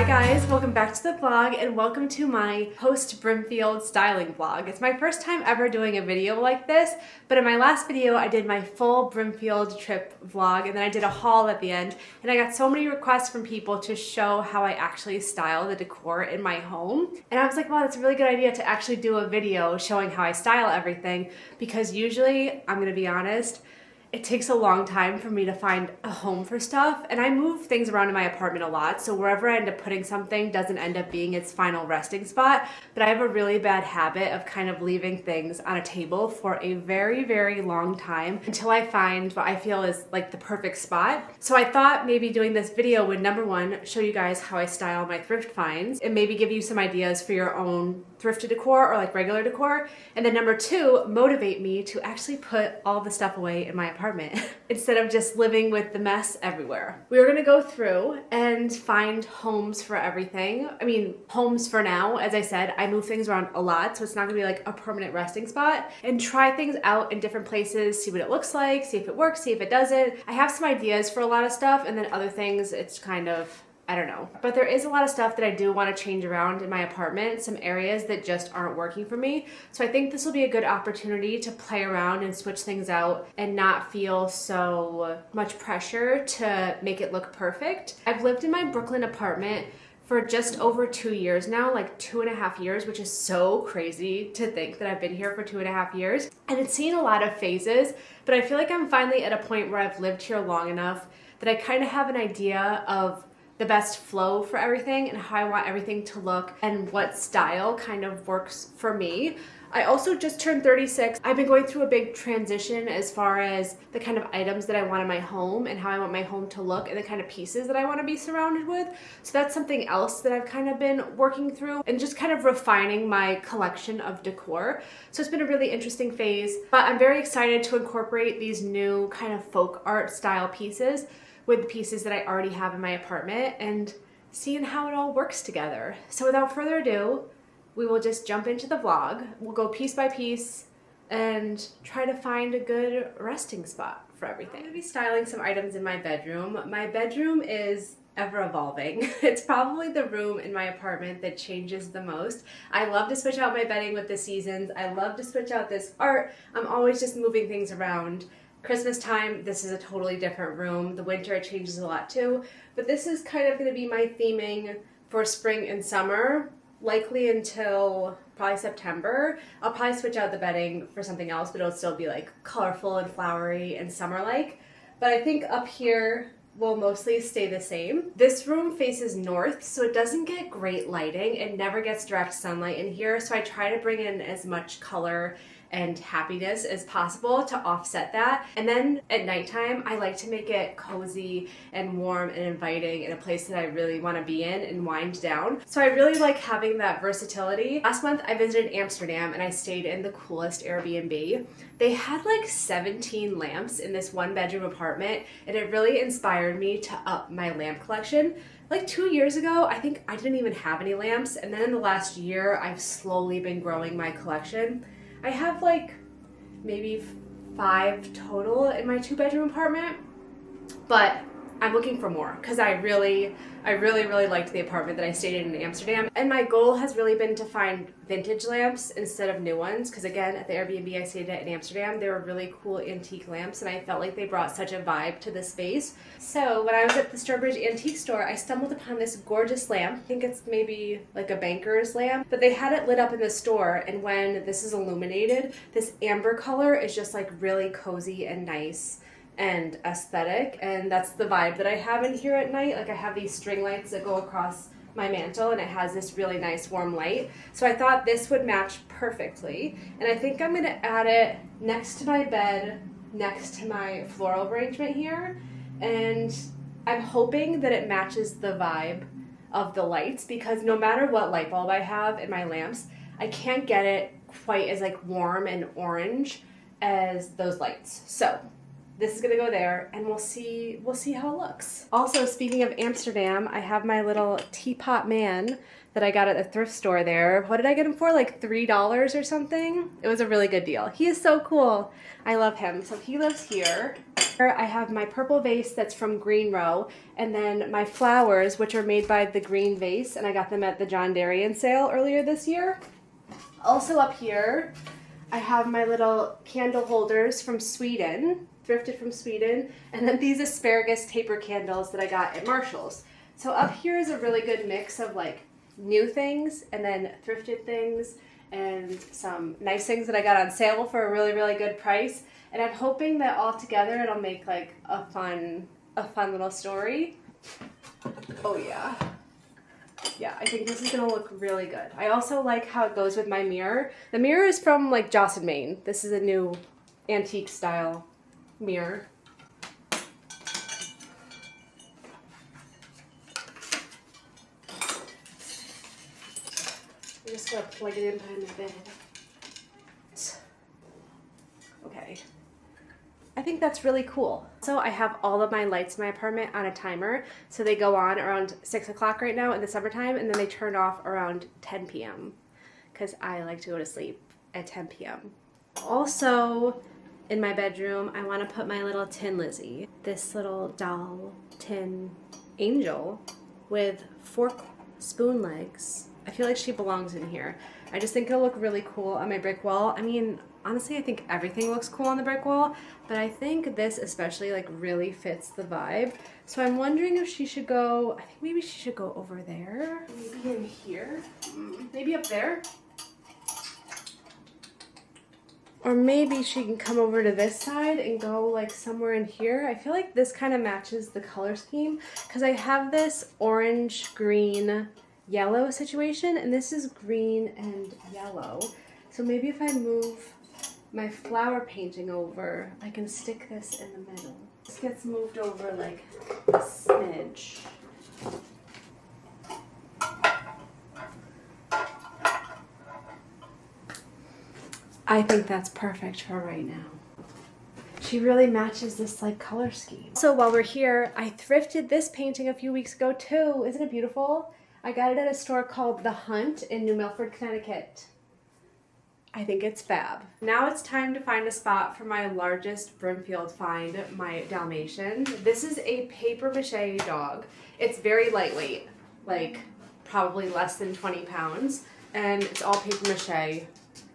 guys, welcome back to the vlog and welcome to my post Brimfield styling vlog. It's my first time ever doing a video like this, but in my last video I did my full Brimfield trip vlog and then I did a haul at the end, and I got so many requests from people to show how I actually style the decor in my home. And I was like, wow, that's a really good idea to actually do a video showing how I style everything, because usually, I'm gonna be honest, it takes a long time for me to find a home for stuff, and I move things around in my apartment a lot, so wherever I end up putting something doesn't end up being its final resting spot. But I have a really bad habit of kind of leaving things on a table for a very, very long time until I find what I feel is like the perfect spot. So I thought maybe doing this video would, number one, show you guys how I style my thrift finds and maybe give you some ideas for your own thrifted decor or like regular decor, and then number two, motivate me to actually put all the stuff away in my apartment instead of just living with the mess everywhere. We're gonna go through and find homes for everything. I mean, homes for now. As I said, I move things around a lot, so it's not gonna be like a permanent resting spot, and try things out in different places, see what it looks like, see if it works, see if it doesn't. I have some ideas for a lot of stuff, and then other things, it's kind of, I don't know. But there is a lot of stuff that I do want to change around in my apartment, some areas that just aren't working for me. So I think this will be a good opportunity to play around and switch things out and not feel so much pressure to make it look perfect. I've lived in my Brooklyn apartment for just over 2 years now, like 2.5 years, which is so crazy to think that I've been here for 2.5 years. And it's seen a lot of phases, but I feel like I'm finally at a point where I've lived here long enough that I kind of have an idea of the best flow for everything and how I want everything to look and what style kind of works for me. I also just turned 36. I've been going through a big transition as far as the kind of items that I want in my home and how I want my home to look and the kind of pieces that I want to be surrounded with. So that's something else that I've kind of been working through and just kind of refining my collection of decor. So it's been a really interesting phase, but I'm very excited to incorporate these new kind of folk art style pieces with the pieces that I already have in my apartment and seeing how it all works together. So without further ado, we will just jump into the vlog. We'll go piece by piece and try to find a good resting spot for everything. I'm gonna be styling some items in my bedroom. My bedroom is ever evolving. It's probably the room in my apartment that changes the most. I love to switch out my bedding with the seasons. I love to switch out this art. I'm always just moving things around. Christmas time, this is a totally different room. The winter, it changes a lot too. But this is kind of going to be my theming for spring and summer, likely until probably September. I'll probably switch out the bedding for something else, but it'll still be like colorful and flowery and summer-like. But I think up here will mostly stay the same. This room faces north, so it doesn't get great lighting. It never gets direct sunlight in here, so I try to bring in as much color and happiness as possible to offset that. And then at nighttime, I like to make it cozy and warm and inviting in a place that I really want to be in and wind down. So I really like having that versatility. Last month, I visited Amsterdam and I stayed in the coolest Airbnb. They had like 17 lamps in this one bedroom apartment, and it really inspired me to up my lamp collection. Like 2 years ago, I think I didn't even have any lamps, and then in the last year, I've slowly been growing my collection. I have like maybe 5 total in my 2-bedroom apartment, but I'm looking for more because I really liked the apartment that I stayed in Amsterdam. And my goal has really been to find vintage lamps instead of new ones, because again, at the Airbnb I stayed at in Amsterdam, they were really cool antique lamps and I felt like they brought such a vibe to the space. So when I was at the Sturbridge Antique Store, I stumbled upon this gorgeous lamp. I think it's maybe like a banker's lamp, but they had it lit up in the store, and when this is illuminated, this amber color is just like really cozy and nice and aesthetic, and that's the vibe that I have in here at night. Like I have these string lights that go across my mantle and it has this really nice warm light. So I thought this would match perfectly, and I think I'm gonna add it next to my bed, next to my floral arrangement here, and I'm hoping that it matches the vibe of the lights, because no matter what light bulb I have in my lamps, I can't get it quite as like warm and orange as those lights. So this is gonna go there, and we'll see how it looks. Also, speaking of Amsterdam, I have my little teapot man that I got at the thrift store there. What did I get him for? Like $3 or something? It was a really good deal. He is so cool. I love him. So he lives here. Here I have my purple vase that's from Green Row, and then my flowers, which are made by the Green Vase, and I got them at the John Darien sale earlier this year. Also up here, I have my little candle holders from Sweden, thrifted from Sweden, and then these asparagus taper candles that I got at Marshall's. So up here is a really good mix of like new things and then thrifted things and some nice things that I got on sale for a really, really good price. And I'm hoping that all together it'll make like a fun little story. Oh yeah. Yeah, I think this is gonna look really good. I also like how it goes with my mirror. The mirror is from like Joss & Main. This is a new antique style mirror. I'm just gonna plug it in behind the bed. Okay. I think that's really cool. So I have all of my lights in my apartment on a timer. So they go on around 6 o'clock right now in the summertime, and then they turn off around 10 p.m. because I like to go to sleep at 10 p.m. Also, in my bedroom, I want to put my little Tin Lizzie. This little doll tin angel with 4 spoon legs. I feel like she belongs in here. I just think it'll look really cool on my brick wall. I mean, honestly, I think everything looks cool on the brick wall, but I think this especially like really fits the vibe. So I'm wondering if she should go, I think maybe she should go over there. Maybe in here. Maybe up there. Or maybe she can come over to this side and go like somewhere in here. I feel like this kind of matches the color scheme because I have this orange, green, yellow situation, and this is green and yellow. So maybe if I move my flower painting over, I can stick this in the middle. This gets moved over like a smidge. I think that's perfect for right now. She really matches this like color scheme. So while we're here, I thrifted this painting a few weeks ago too. Isn't it beautiful? I got it at a store called The Hunt in New Milford, Connecticut. I think it's fab. Now it's time to find a spot for my largest Brimfield find, my Dalmatian. This is a paper mache dog. It's very lightweight, like probably less than 20 pounds, and it's all paper mache.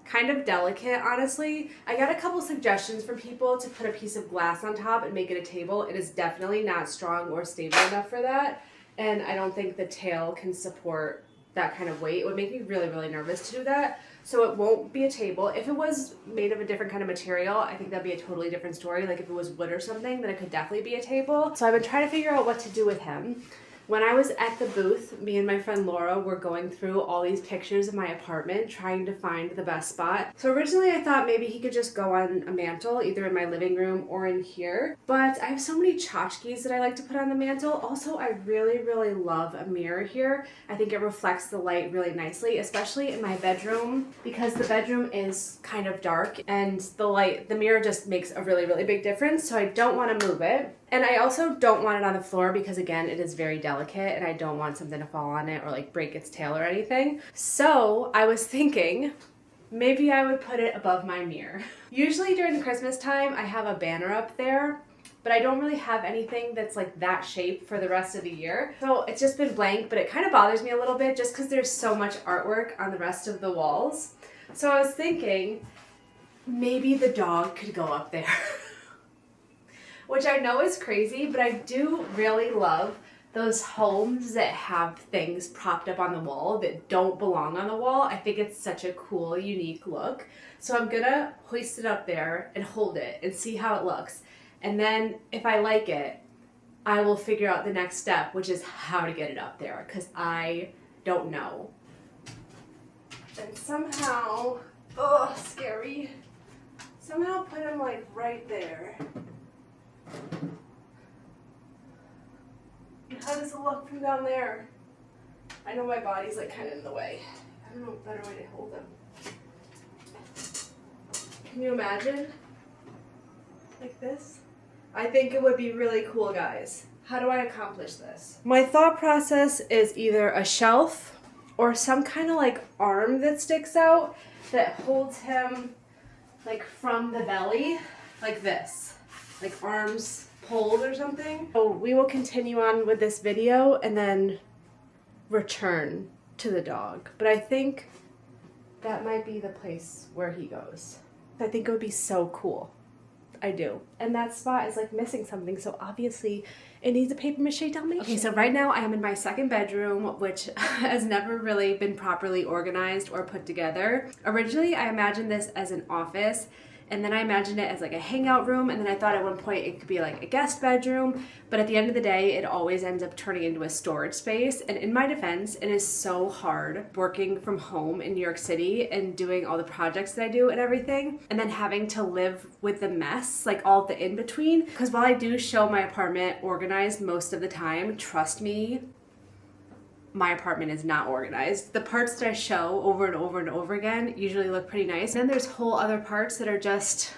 Kind of delicate, honestly. I got a couple suggestions from people to put a piece of glass on top and make it a table. It is definitely not strong or stable enough for that, and I don't think the tail can support that kind of weight. It would make me really, really nervous to do that. So it won't be a table. If it was made of a different kind of material, I think that'd be a totally different story. Like if it was wood or something, then it could definitely be a table. So I've been trying to figure out what to do with him. When I was at the booth, me and my friend Laura were going through all these pictures of my apartment, trying to find the best spot. So originally I thought maybe he could just go on a mantle, either in my living room or in here. But I have so many tchotchkes that I like to put on the mantle. Also, I really, really love a mirror here. I think it reflects the light really nicely, especially in my bedroom, because the bedroom is kind of dark and the mirror just makes a really, really big difference. So I don't want to move it. And I also don't want it on the floor because, again, it is very delicate and I don't want something to fall on it or like break its tail or anything. So I was thinking maybe I would put it above my mirror. Usually during Christmas time, I have a banner up there, but I don't really have anything that's like that shape for the rest of the year. So it's just been blank, but it kind of bothers me a little bit just because there's so much artwork on the rest of the walls. So I was thinking maybe the dog could go up there. Which I know is crazy, but I do really love those homes that have things propped up on the wall that don't belong on the wall. I think it's such a cool, unique look. So I'm gonna hoist it up there and hold it and see how it looks. And then if I like it, I will figure out the next step, which is how to get it up there, because I don't know. And somehow, oh, scary, somehow put him like right there. How does it look from down there? I know my body's like kind of in the way. I don't know a better way to hold them. Can you imagine? Like this? I think it would be really cool, guys. How do I accomplish this? My thought process is either a shelf or some kind of like arm that sticks out that holds him like from the belly, like this, like arms pulled or something. So we will continue on with this video and then return to the dog. But I think that might be the place where he goes. I think it would be so cool. I do. And that spot is like missing something, so obviously it needs a paper mache Dalmatian. Okay, so right now I am in my second bedroom, which has never really been properly organized or put together. Originally, I imagined this as an office, and then I imagined it as like a hangout room, and then I thought at one point it could be like a guest bedroom, but at the end of the day, it always ends up turning into a storage space. And in my defense, it is so hard working from home in New York City and doing all the projects that I do and everything, and then having to live with the mess, like all the in-between. Because while I do show my apartment organized most of the time, trust me, my apartment is not organized. The parts that I show over and over and over again usually look pretty nice. And then there's whole other parts that are just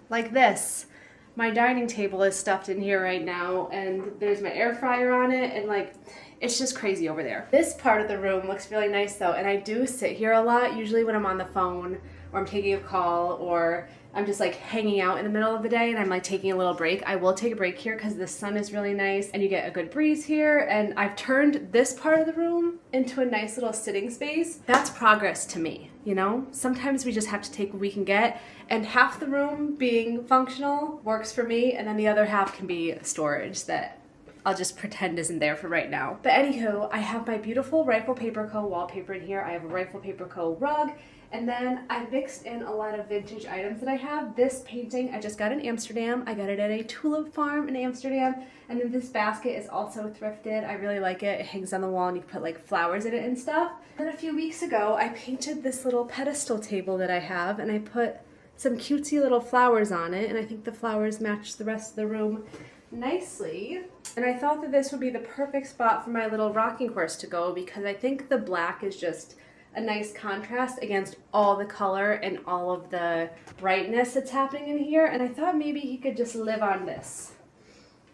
like this. My dining table is stuffed in here right now, and there's my air fryer on it, and like, it's just crazy over there. This part of the room looks really nice though, and I do sit here a lot, usually when I'm on the phone or I'm taking a call or I'm just like hanging out in the middle of the day and I'm like taking a little break. I will take a break here because the sun is really nice and you get a good breeze here. And I've turned this part of the room into a nice little sitting space. That's progress to me, you know? Sometimes we just have to take what we can get, and half the room being functional works for me, and then the other half can be storage that I'll just pretend isn't there for right now. But anywho, I have my beautiful Rifle Paper Co. wallpaper in here. I have a Rifle Paper Co. rug. And then I mixed in a lot of vintage items that I have. This painting I just got in Amsterdam. I got it at a tulip farm in Amsterdam. And then this basket is also thrifted. I really like it. It hangs on the wall and you can put like flowers in it and stuff. Then a few weeks ago, I painted this little pedestal table that I have, and I put some cutesy little flowers on it. And I think the flowers match the rest of the room nicely. And I thought that this would be the perfect spot for my little rocking horse to go, because I think the black is just a nice contrast against all the color and all of the brightness that's happening in here. And I thought maybe he could just live on this,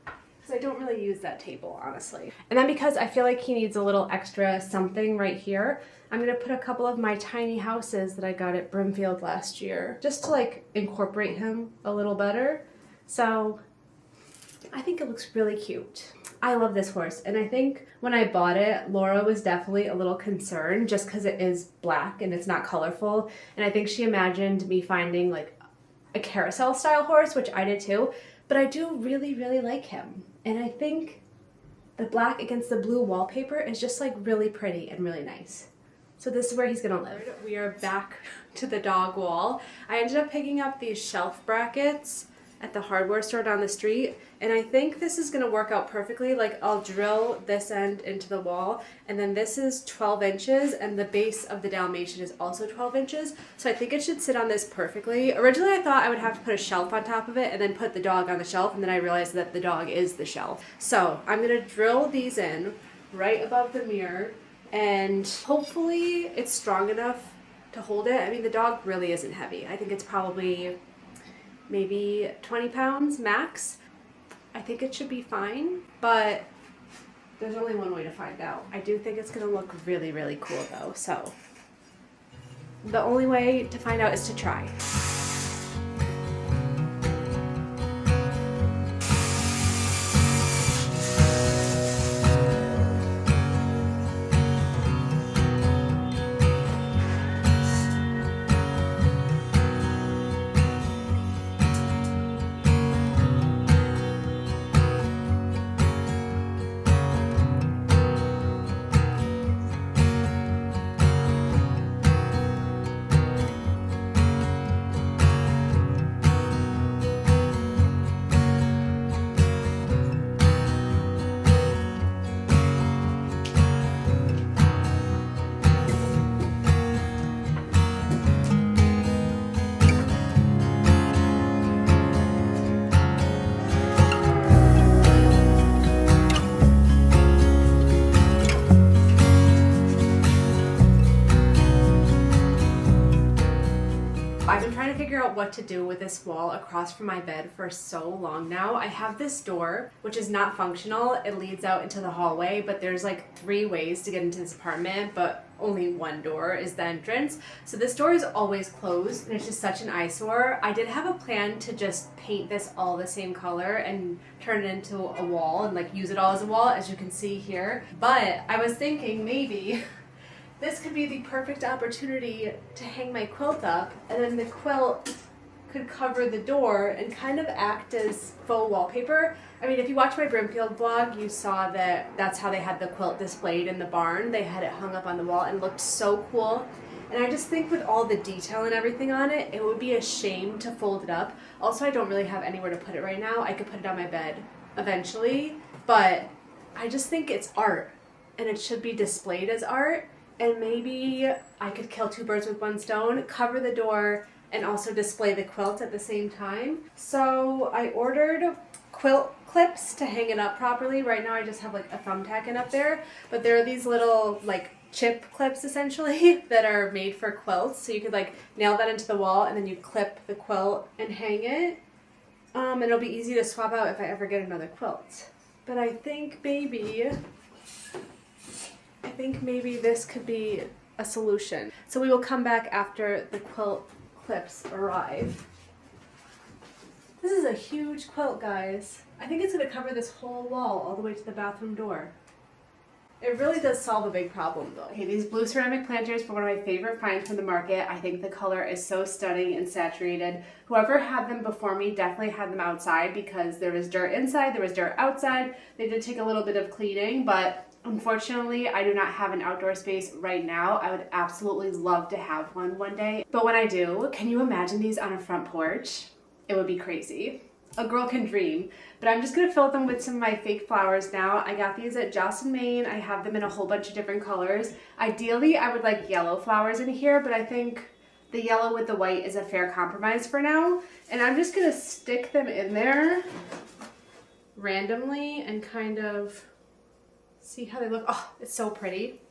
because I don't really use that table, honestly. And then because I feel like he needs a little extra something right here, I'm gonna put a couple of my tiny houses that I got at Brimfield last year, just to like incorporate him a little better. So I think it looks really cute. I love this horse, and I think when I bought it, Laura was definitely a little concerned just because it is black and it's not colorful, and I think she imagined me finding like a carousel style horse, which I did too, but I do really, really like him, and I think the black against the blue wallpaper is just like really pretty and really nice. So this is where he's gonna live. We are back to the dog wall. I ended up picking up these shelf brackets at the hardware store down the street, and I think this is gonna work out perfectly. Like, I'll drill this end into the wall, and then this is 12 inches, and the base of the Dalmatian is also 12 inches, so I think it should sit on this perfectly. Originally I thought I would have to put a shelf on top of it and then put the dog on the shelf, and then I realized that the dog is the shelf. So I'm gonna drill these in right above the mirror, and hopefully it's strong enough to hold it. I mean, the dog really isn't heavy. I think it's probably maybe 20 pounds max. I think it should be fine, but there's only one way to find out. I do think it's gonna look really, really cool though, so the only way to find out is to try. what to do with this wall across from my bed for so long now. I have this door, which is not functional. It leads out into the hallway, but there's like 3 ways to get into this apartment, but only one door is the entrance. So this door is always closed and it's just such an eyesore. I did have a plan to just paint this all the same color and turn it into a wall and like use it all as a wall, as you can see here. But I was thinking maybe this could be the perfect opportunity to hang my quilt up, and then the quilt could cover the door and kind of act as faux wallpaper. I mean, if you watch my Brimfield vlog, you saw that that's how they had the quilt displayed in the barn. They had it hung up on the wall and it looked so cool. And I just think with all the detail and everything on it, it would be a shame to fold it up. Also, I don't really have anywhere to put it right now. I could put it on my bed eventually, but I just think it's art and it should be displayed as art. And maybe I could kill 2 birds with 1 stone, cover the door, and also display the quilt at the same time. So I ordered quilt clips to hang it up properly. Right now I just have like a thumbtack in up there, but there are these little like chip clips essentially that are made for quilts. So you could like nail that into the wall and then you clip the quilt and hang it. And it'll be easy to swap out if I ever get another quilt. But I think maybe this could be a solution. So we will come back after the quilt clips arrive. This is a huge quilt, guys. I think it's going to cover this whole wall all the way to the bathroom door. It really does solve a big problem though. Okay, these blue ceramic planters were one of my favorite finds from the market. I think the color is so stunning and saturated. Whoever had them before me definitely had them outside because there was dirt inside, there was dirt outside. They did take a little bit of cleaning, but unfortunately, I do not have an outdoor space right now. I would absolutely love to have one day. But when I do, can you imagine these on a front porch? It would be crazy. A girl can dream. But I'm just gonna fill them with some of my fake flowers now. I got these at Jocelyn, Maine. I have them in a whole bunch of different colors. Ideally, I would like yellow flowers in here, but I think the yellow with the white is a fair compromise for now. And I'm just gonna stick them in there randomly and kind of see how they look. Oh, it's so pretty.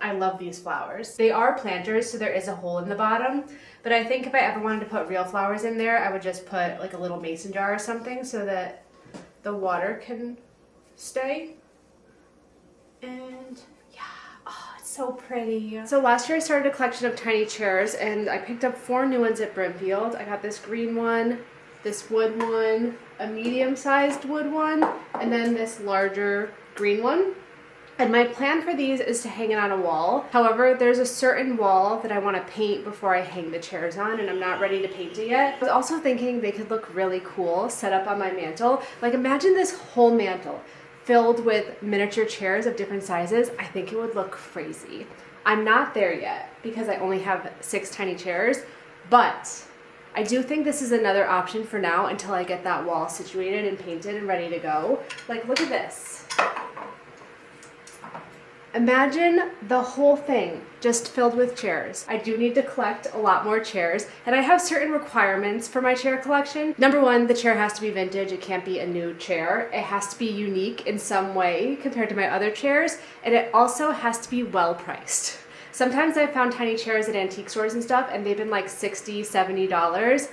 I love these flowers. They are planters, so there is a hole in the bottom, but I think if I ever wanted to put real flowers in there, I would just put like a little mason jar or something so that the water can stay. And yeah, oh, it's so pretty. So last year I started a collection of tiny chairs and I picked up 4 new ones at Brimfield. I got this green one, this wood one, a medium-sized wood one, and then this larger green one. And my plan for these is to hang it on a wall. However, there's a certain wall that I want to paint before I hang the chairs on, and I'm not ready to paint it yet. I was also thinking they could look really cool set up on my mantle. Like imagine this whole mantle filled with miniature chairs of different sizes. I think it would look crazy. I'm not there yet because I only have 6 tiny chairs, but I do think this is another option for now until I get that wall situated and painted and ready to go. Like look at this. Imagine the whole thing just filled with chairs. I do need to collect a lot more chairs, and I have certain requirements for my chair collection. Number 1, the chair has to be vintage. It can't be a new chair. It has to be unique in some way compared to my other chairs, and it also has to be well priced. Sometimes I've found tiny chairs at antique stores and stuff, and they've been like $60, $70.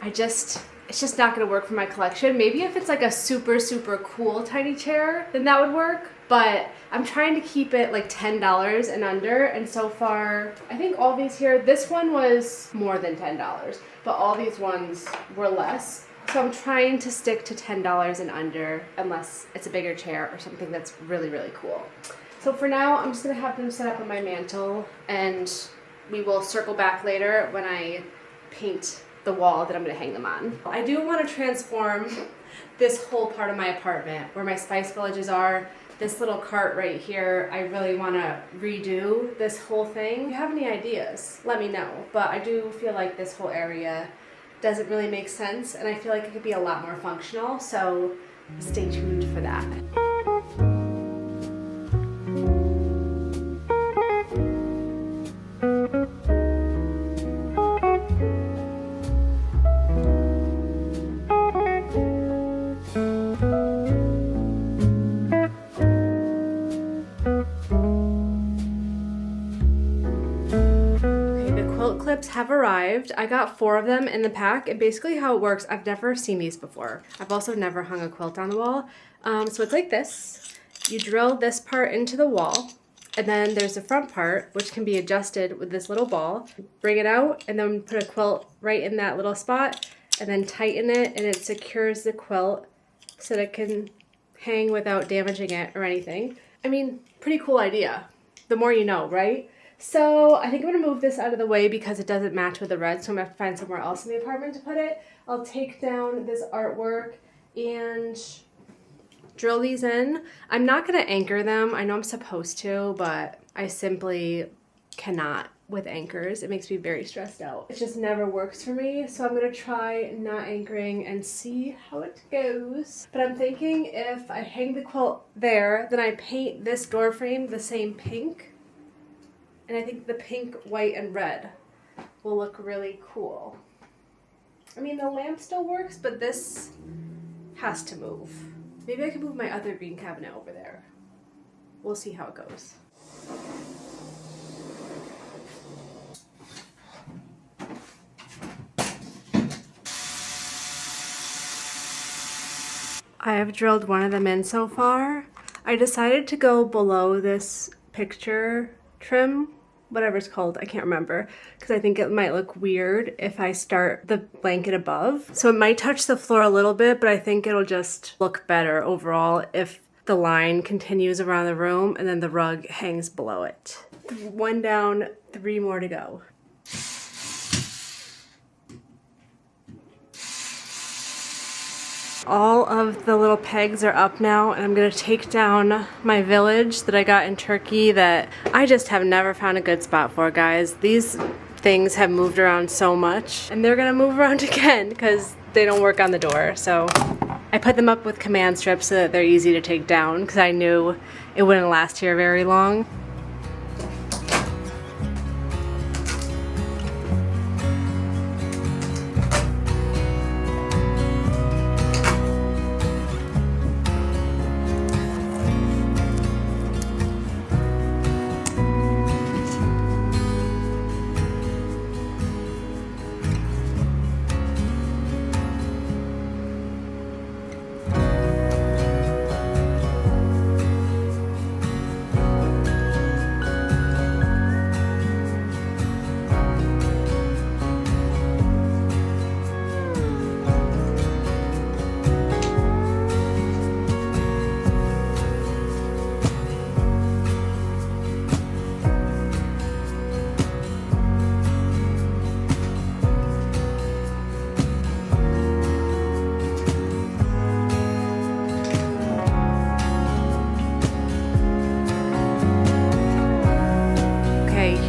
It's just not gonna work for my collection. Maybe if it's like a super, super cool tiny chair, then that would work. But I'm trying to keep it like $10 and under. And so far, I think all these here, this one was more than $10, but all these ones were less. So I'm trying to stick to $10 and under unless it's a bigger chair or something that's really, really cool. So for now, I'm just gonna have them set up on my mantle and we will circle back later when I paint the wall that I'm going to hang them on. I do want to transform this whole part of my apartment where my spice villages are. This little cart right here, I really want to redo this whole thing. If you have any ideas, let me know. But I do feel like this whole area doesn't really make sense and I feel like it could be a lot more functional. So stay tuned for that. strips have arrived. I got 4 of them in the pack, and basically how it works, I've never seen these before. I've also never hung a quilt on the wall. So it's like this. You drill this part into the wall, and then there's the front part, which can be adjusted with this little ball. Bring it out, and then put a quilt right in that little spot, and then tighten it, and it secures the quilt so that it can hang without damaging it or anything. I mean, pretty cool idea. The more you know, right? So I think I'm gonna move this out of the way because it doesn't match with the red, so I'm gonna have to find somewhere else in the apartment to put it. I'll take down this artwork and drill these in. I'm not gonna anchor them. I know I'm supposed to, but I simply cannot with anchors. It makes me very stressed out. It just never works for me, so I'm gonna try not anchoring and see how it goes. But I'm thinking if I hang the quilt there, then I paint this door frame the same pink, and I think the pink, white, and red will look really cool. I mean, the lamp still works, but this has to move. Maybe I can move my other green cabinet over there. We'll see how it goes. I have drilled one of them in so far. I decided to go below this picture trim, whatever it's called, I can't remember, because I think it might look weird if I start the blanket above. So it might touch the floor a little bit, but I think it'll just look better overall if the line continues around the room and then the rug hangs below it. 1 down, 3 more to go. All of the little pegs are up now, and I'm gonna take down my village that I got in Turkey that I just have never found a good spot for, guys. These things have moved around so much, and they're gonna move around again because they don't work on the door. So I put them up with command strips so that they're easy to take down because I knew it wouldn't last here very long.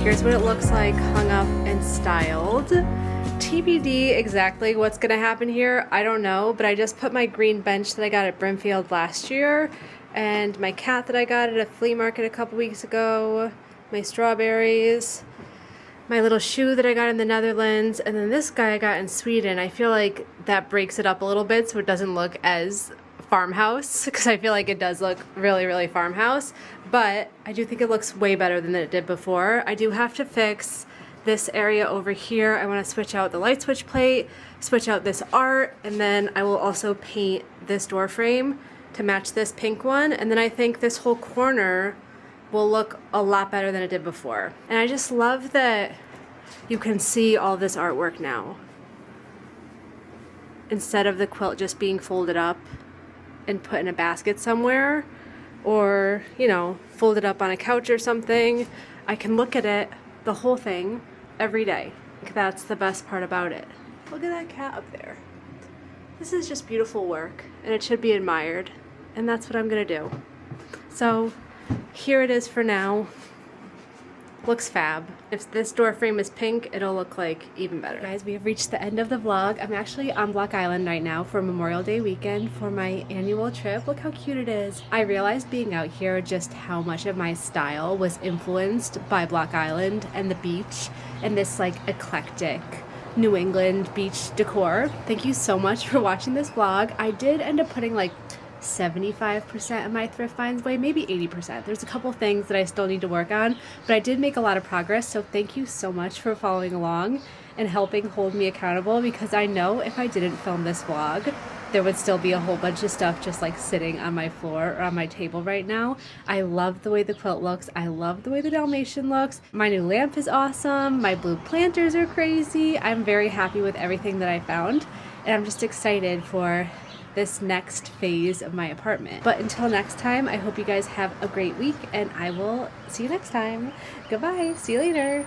Here's what it looks like hung up and styled. TBD exactly what's gonna happen here, I don't know, but I just put my green bench that I got at Brimfield last year, and my cat that I got at a flea market a couple weeks ago, my strawberries, my little shoe that I got in the Netherlands, and then this guy I got in Sweden. I feel like that breaks it up a little bit so it doesn't look as farmhouse, because I feel like it does look really, really farmhouse, but I do think it looks way better than it did before. I do have to fix this area over here. I want to switch out the light switch plate, switch out this art, and then I will also paint this door frame to match this pink one, and then I think this whole corner will look a lot better than it did before. And I just love that you can see all this artwork now, instead of the quilt just being folded up and put in a basket somewhere, or, you know, folded up on a couch or something. I can look at it, the whole thing, every day. That's the best part about it. Look at that cat up there. This is just beautiful work, and it should be admired, and that's what I'm gonna do. So here it is for now. Looks fab. If this door frame is pink, it'll look like even better. Guys, we have reached the end of the vlog. I'm actually on Block Island right now for Memorial Day weekend for my annual trip. Look how cute it is. I realized being out here just how much of my style was influenced by Block Island and the beach and this like eclectic New England beach decor. Thank you so much for watching this vlog. I did end up putting like 75% of my thrift finds away, maybe 80%. There's a couple things that I still need to work on, but I did make a lot of progress, so thank you so much for following along and helping hold me accountable, because I know if I didn't film this vlog, there would still be a whole bunch of stuff just like sitting on my floor or on my table right now. I love the way the quilt looks. I love the way the Dalmatian looks. My new lamp is awesome. My blue planters are crazy. I'm very happy with everything that I found, and I'm just excited for this next phase of my apartment. But until next time, I hope you guys have a great week, and I will see you next time. Goodbye. See you later.